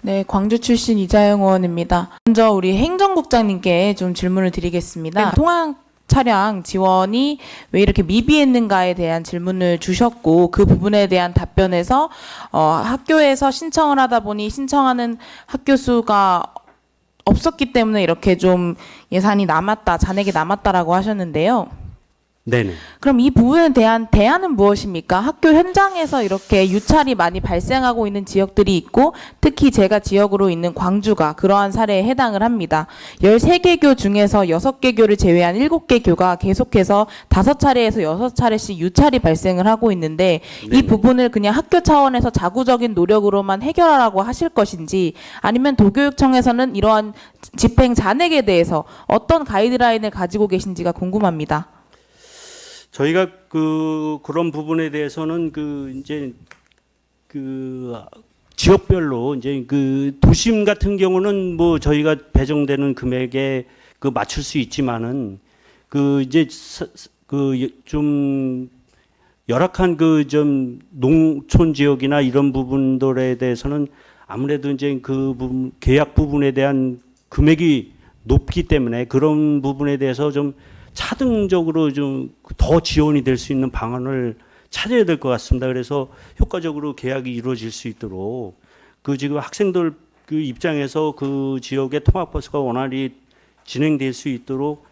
네, 광주 출신 이자영 의원입니다. 먼저 우리 행정국장님께 좀 질문을 드리겠습니다. 통학 차량 지원이 왜 이렇게 미비했는가에 대한 질문을 주셨고, 그 부분에 대한 답변에서 학교에서 신청을 하다 보니 신청하는 학교 수가 없었기 때문에 이렇게 좀 예산이 남았다, 잔액이 남았다라고 하셨는데요. 네네. 그럼 이 부분에 대한 대안은 무엇입니까? 학교 현장에서 이렇게 유찰이 많이 발생하고 있는 지역들이 있고, 특히 제가 지역으로 있는 광주가 그러한 사례에 해당을 합니다. 13개 교 중에서 6개 교를 제외한 7개 교가 계속해서 5차례에서 6차례씩 유찰이 발생을 하고 있는데, 이 부분을 그냥 학교 차원에서 자구적인 노력으로만 해결하라고 하실 것인지, 아니면 도교육청에서는 이러한 집행 잔액에 대해서 어떤 가이드라인을 가지고 계신지가 궁금합니다. 저희가 그런 부분에 대해서는 이제 지역별로 이제 도심 같은 경우는 뭐 저희가 배정되는 금액에 맞출 수 있지만은 이제 좀 열악한 좀 농촌 지역이나 이런 부분들에 대해서는 아무래도 이제 그 부분, 계약 부분에 대한 금액이 높기 때문에 그런 부분에 대해서 좀 차등적으로 좀 더 지원이 될 수 있는 방안을 찾아야 될 것 같습니다. 그래서 효과적으로 계약이 이루어질 수 있도록 지금 학생들 입장에서 그 지역의 통학버스가 원활히 진행될 수 있도록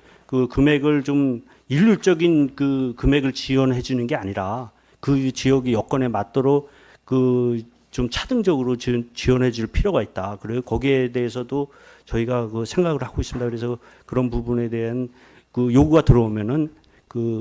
금액을 좀 일률적인 금액을 지원해 주는 게 아니라 그 지역의 여건에 맞도록 좀 차등적으로 지원해 줄 필요가 있다. 그리고 거기에 대해서도 저희가 생각을 하고 있습니다. 그래서 그런 부분에 대한 요구가 들어오면은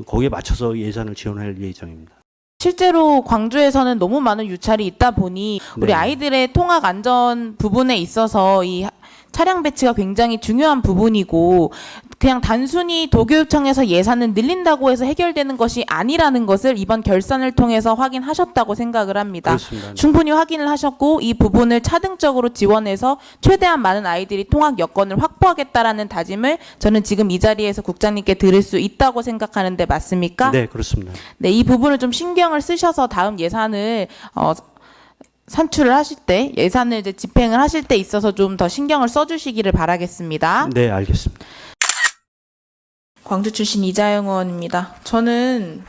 거기에 맞춰서 예산을 지원할 예정입니다. 실제로 광주에서는 너무 많은 유찰이 있다 보니 우리 네. 아이들의 통학 안전 부분에 있어서 이 차량 배치가 굉장히 중요한 부분이고, 그냥 단순히 도교육청에서 예산을 늘린다고 해서 해결되는 것이 아니라는 것을 이번 결산을 통해서 확인하셨다고 생각을 합니다. 그렇습니다. 충분히 확인을 하셨고, 이 부분을 차등적으로 지원해서 최대한 많은 아이들이 통학 여건을 확보하겠다라는 다짐을 저는 지금 이 자리에서 국장님께 드릴 수 있다고 생각하는데 맞습니까? 네, 그렇습니다. 네, 이 부분을 좀 신경을 쓰셔서 다음 예산을 산출을 하실 때, 예산을 이제 집행을 하실 때 있어서 좀 더 신경을 써주시기를 바라겠습니다. 네, 알겠습니다. 광주 출신 이자영 의원입니다. 저는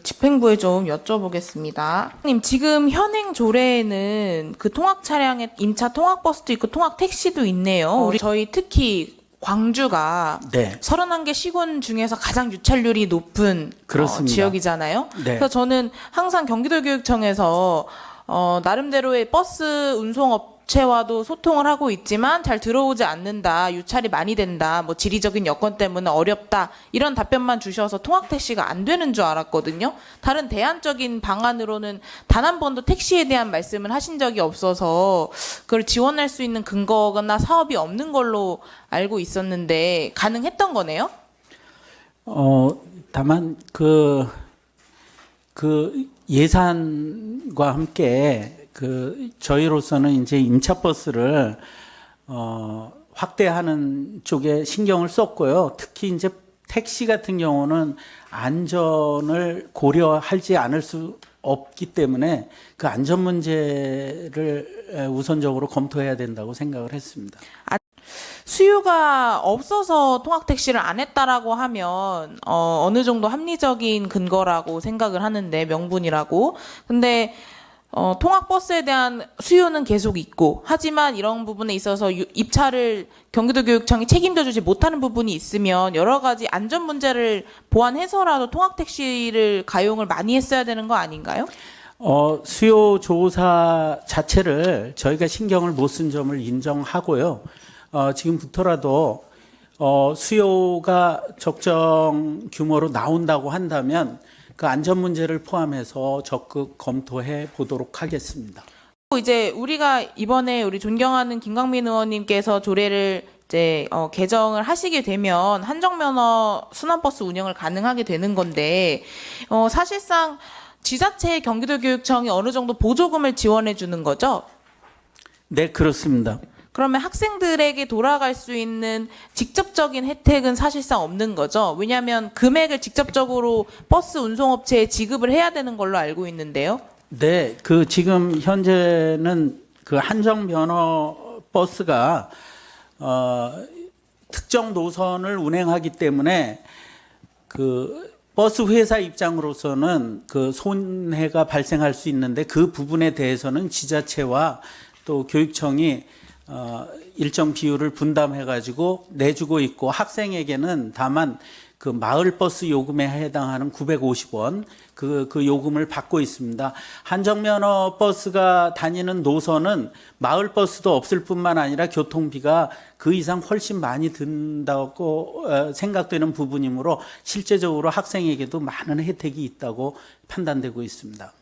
집행부에 좀 여쭤보겠습니다. 님, 지금 현행 조례에는 통학 차량에 임차 통학버스도 있고 통학 택시도 있네요. 저희 특히 광주가 네. 31개 시군 중에서 가장 유찰률이 높은 그렇습니다. 지역이잖아요. 네. 그래서 저는 항상 경기도교육청에서 나름대로의 버스 운송업체와도 소통을 하고 있지만 잘 들어오지 않는다, 유찰이 많이 된다, 뭐 지리적인 여건 때문에 어렵다, 이런 답변만 주셔서 통학택시가 안 되는 줄 알았거든요. 다른 대안적인 방안으로는 단 한 번도 택시에 대한 말씀을 하신 적이 없어서 그걸 지원할 수 있는 근거나 사업이 없는 걸로 알고 있었는데 가능했던 거네요? 다만 예산과 함께 저희로서는 이제 임차 버스를 확대하는 쪽에 신경을 썼고요. 특히 이제 택시 같은 경우는 안전을 고려하지 않을 수 없기 때문에 그 안전 문제를 우선적으로 검토해야 된다고 생각을 했습니다. 수요가 없어서 통학택시를 안 했다라고 하면 어느 정도 합리적인 근거라고 생각을 하는데, 명분이라고. 근데 통학버스에 대한 수요는 계속 있고, 하지만 이런 부분에 있어서 입찰을 경기도교육청이 책임져주지 못하는 부분이 있으면 여러 가지 안전 문제를 보완해서라도 통학택시를 가용을 많이 했어야 되는 거 아닌가요? 수요 조사 자체를 저희가 신경을 못 쓴 점을 인정하고요. 지금부터라도 수요가 적정 규모로 나온다고 한다면 그 안전 문제를 포함해서 적극 검토해 보도록 하겠습니다. 이제 우리가 이번에 우리 존경하는 김광민 의원님께서 조례를 이제 개정을 하시게 되면 한정면허 순환버스 운영을 가능하게 되는 건데, 사실상 지자체의 경기도교육청이 어느 정도 보조금을 지원해 주는 거죠? 네, 그렇습니다. 그러면 학생들에게 돌아갈 수 있는 직접적인 혜택은 사실상 없는 거죠. 왜냐하면 금액을 직접적으로 버스 운송업체에 지급을 해야 되는 걸로 알고 있는데요. 네, 지금 현재는 한정 면허 버스가 특정 노선을 운행하기 때문에 그 버스 회사 입장으로서는 그 손해가 발생할 수 있는데 그 부분에 대해서는 지자체와 또 교육청이 일정 비율을 분담해 가지고 내주고 있고, 학생에게는 다만 그 마을 버스 요금에 해당하는 950원 그 요금을 받고 있습니다. 한정면허 버스가 다니는 노선은 마을 버스도 없을 뿐만 아니라 교통비가 그 이상 훨씬 많이 든다고 생각되는 부분이므로 실제적으로 학생에게도 많은 혜택이 있다고 판단되고 있습니다.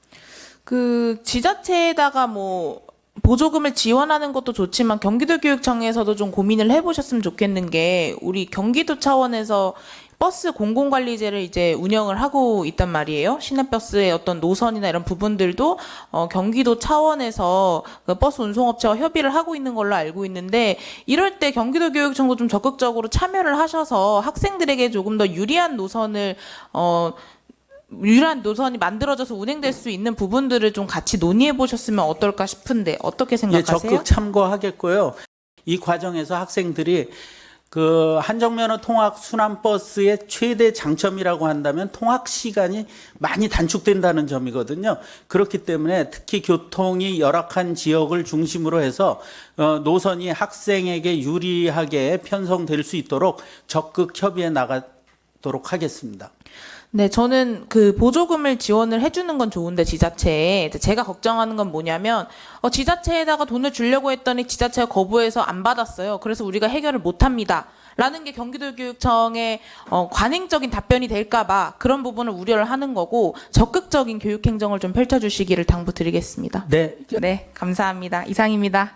그 지자체에다가 뭐 보조금을 지원하는 것도 좋지만 경기도교육청에서도 좀 고민을 해보셨으면 좋겠는 게, 우리 경기도 차원에서 버스 공공관리제를 이제 운영을 하고 있단 말이에요. 시내버스의 어떤 노선이나 이런 부분들도 경기도 차원에서 그 버스 운송업체와 협의를 하고 있는 걸로 알고 있는데, 이럴 때 경기도교육청도 좀 적극적으로 참여를 하셔서 학생들에게 조금 더 유리한 노선이 만들어져서 운행될 수 있는 부분들을 좀 같이 논의해 보셨으면 어떨까 싶은데 어떻게 생각하세요? 적극 참고하겠고요. 이 과정에서 학생들이 그 한정면허 통학 순환버스의 최대 장점이라고 한다면 통학 시간이 많이 단축된다는 점이거든요. 그렇기 때문에 특히 교통이 열악한 지역을 중심으로 해서 노선이 학생에게 유리하게 편성될 수 있도록 적극 협의해 나가도록 하겠습니다. 네, 저는 그 보조금을 지원을 해주는 건 좋은데 지자체에 제가 걱정하는 건 뭐냐면 지자체에다가 돈을 주려고 했더니 지자체가 거부해서 안 받았어요. 그래서 우리가 해결을 못합니다. 라는 게 경기도교육청의 관행적인 답변이 될까봐 그런 부분을 우려를 하는 거고, 적극적인 교육행정을 좀 펼쳐주시기를 당부드리겠습니다. 네. 네, 감사합니다. 이상입니다.